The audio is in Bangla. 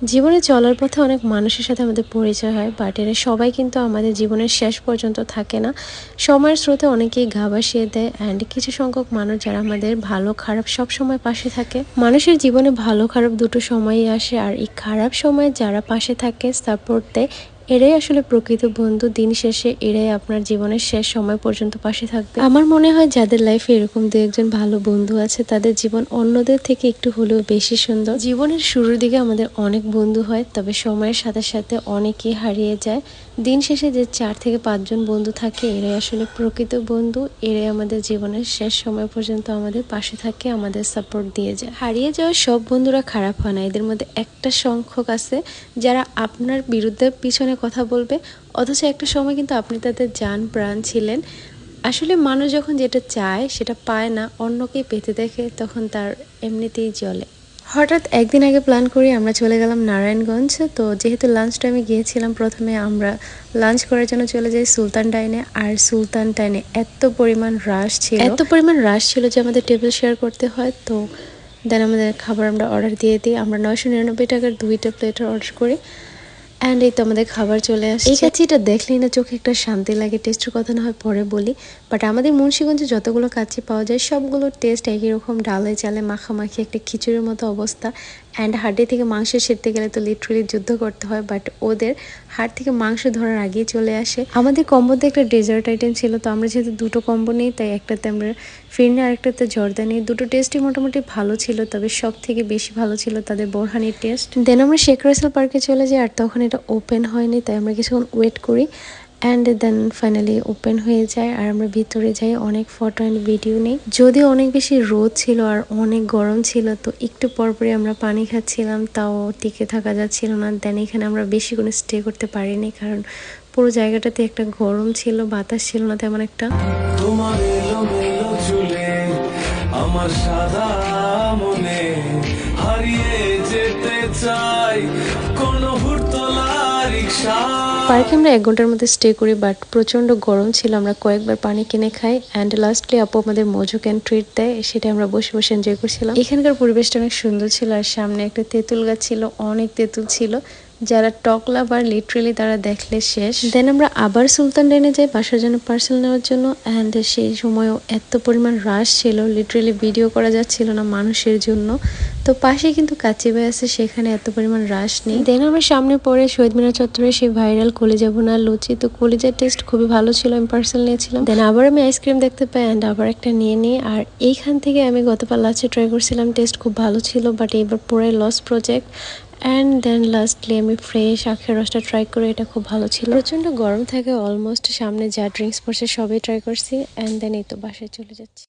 জীবনে চলার পথে অনেক মানুষের সাথে আমাদের পরিচয় হয়, বাট এরা সবাই কিন্তু আমাদের জীবনের শেষ পর্যন্ত থাকে না। সময়ের স্রোতে অনেকেই গা ভাসিয়ে দেয়, অ্যান্ড কিছু সংখ্যক মানুষ যারা আমাদের ভালো খারাপ সব সময় পাশে থাকে। মানুষের জীবনে ভালো খারাপ দুটো সময়ই আসে, আর এই খারাপ সময়ে যারা পাশে থাকে, সাপোর্ট দেয়, এরাই আসলে প্রকৃত বন্ধু। দিন শেষে এরাই আপনার জীবনের শেষ সময় পর্যন্ত পাশে থাকবে। আমার মনে হয় যাদের লাইফে এরকম দু একজন ভালো বন্ধু আছে, তাদের জীবন অন্যদের থেকে একটু হলেও বেশি সুন্দর। জীবনের শুরুর দিকে আমাদের অনেক বন্ধু হয়, তবে সময়ের সাথে সাথে অনেকেই হারিয়ে যায়। দিন শেষে যে 4 থেকে 5 জন বন্ধু থাকে, এরাই আসলে প্রকৃত বন্ধু। এরাই আমাদের জীবনের শেষ সময় পর্যন্ত আমাদের পাশে থাকে, আমাদের সাপোর্ট দিয়ে যায়। হারিয়ে যাওয়া সব বন্ধুরা খারাপ হয় না, এদের মধ্যে একটা সংখ্যক আছে যারা আপনার বিরুদ্ধে পিছনে কথা বলবে, অথচ একটা সময় কিন্তু আপনি তাদের জান প্রাণ ছিলেন। আসলে মানুষ যখন যেটা চায় সেটা পায় না, অন্যকে পেতে দেখে, তখন তার এমনিতেই জ্বলে। হঠাৎ একদিন আগে প্ল্যান করি আমরা চলে গেলাম নারায়ণগঞ্জ। তো যেহেতু লাঞ্চ টাইমে গিয়েছিলাম, প্রথমে আমরা লাঞ্চ করার জন্য চলে যাই সুলতান ডাইনে। আর সুলতান ডাইনে এত পরিমাণ রাশ ছিল যে আমাদের টেবিল শেয়ার করতে হয়। তো দেন আমাদের খাবার আমরা অর্ডার দিয়ে দিই। আমরা 999 টাকার 2টা প্লেটার অর্ডার করি, অ্যান্ড এই তো আমাদের খাবার চলে আসছে। এই কাচ্চিটা দেখলেই না চোখে একটা শান্তি লাগে। টেস্টের কথা না হয় পরে বলি, বাট আমাদের মুন্সিগঞ্জে যতগুলো কাচ্চি পাওয়া যায় সবগুলোর টেস্ট একই রকম, ডালে চালে মাখামাখি একটা খিচুড়ির মতো অবস্থা। অ্যান্ড হাড্ডি থেকে মাংস সেরতে গেলে তো লিটারালি যুদ্ধ করতে হয়, বাট ওদের হাড় থেকে মাংস ধরার আগেই চলে আসে। আমাদের কম্বোতে একটা ডেজার্ট আইটেম ছিল, তো আমরা যেহেতু দুটো কম্বো নিই, তাই একটাতে আমরা ফিরনি আর একটাতে জর্দা নিই। দুটো টেস্টই মোটামুটি ভালো ছিল, তবে সব থেকে বেশি ভালো ছিল তাদের বোরহানির টেস্ট। দেন আমরা শেখ রাসেল পার্কে চলে যাই, আর তখন এটা ওপেন হয়নি, তাই আমরা কিছুক্ষণ ওয়েট করি, অ্যান্ড দেন ফাইনালি ওপেন হয়ে যায়। আর আমরা ভিতরে যাই, অনেক ফটো অ্যান্ড ভিডিও নেই। যদিও অনেক বেশি রোদ ছিল আর অনেক গরম ছিল, তো একটু পরপরই আমরা পানি খাচ্ছিলাম, তাও টিকে থাকা যাচ্ছিল না। দেন এখানে আমরা বেশি কোনো স্টে করতে পারিনি, কারণ পুরো জায়গাটাতে একটা গরম ছিল, বাতাস ছিল না তেমন একটা। তোমার এলোমেলো চুলে আমার সাদা মনে হারিয়ে যেতে চাই কোন হুড়তলা রিক্সা। পার্কে আমরা 1 ঘন্টার মধ্যে স্টে করি, বাট প্রচণ্ড গরম ছিল। আমরা কয়েকবার পানি কিনে খাই, অ্যান্ড লাস্টলি আপু আমাদের মজু ক্যান ট্রিট দেয়, সেটা আমরা বসে বসে এনজয় করছিলাম। এখানকার পরিবেশটা অনেক সুন্দর ছিল, আর সামনে একটা তেঁতুল গাছ ছিল, অনেক তেঁতুল ছিল। যারা টক লাভার লিটারেলি তারা দেখলে শেষ। দেন আমরা আবার সুলতান ডাইনে যাই বাসার জন্য পার্সেল নেওয়ার জন্য, অ্যান্ড সেই সময়ও এত পরিমাণ রাশ ছিল, লিটারেলি ভিডিও করা যাচ্ছিল না মানুষের জন্য। তো পাশে কিন্তু কাচিবাই আছে, সেখানে এত পরিমাণ রাশ নেই। দেন আমরা সামনে পরে শহীদ মিনার চত্বরে সেই ভাইরাল কলিজা ভুনা লুচি, তো কলিজার টেস্ট খুবই ভালো ছিল, আমি পার্সেল নিয়েছিলাম। দেন আবার আমি আইসক্রিম দেখতে পাই, অ্যান্ড আবার একটা নিয়ে নিই। আর এইখান থেকে আমি গতকাল লাস্টে ট্রাই করছিলাম, টেস্ট খুব ভালো ছিল, বাট এবার পুরাই loss project. And then lastly আমি ফ্রেশ আখের রসটা ট্রাই করে, এটা খুব ভালো ছিল। প্রচণ্ড গরম থাকে, অলমোস্ট সামনে যা ড্রিঙ্কস পড়ছে সবই ট্রাই করছি, অ্যান্ড দেন এই তো বাসায় চলে যাচ্ছি।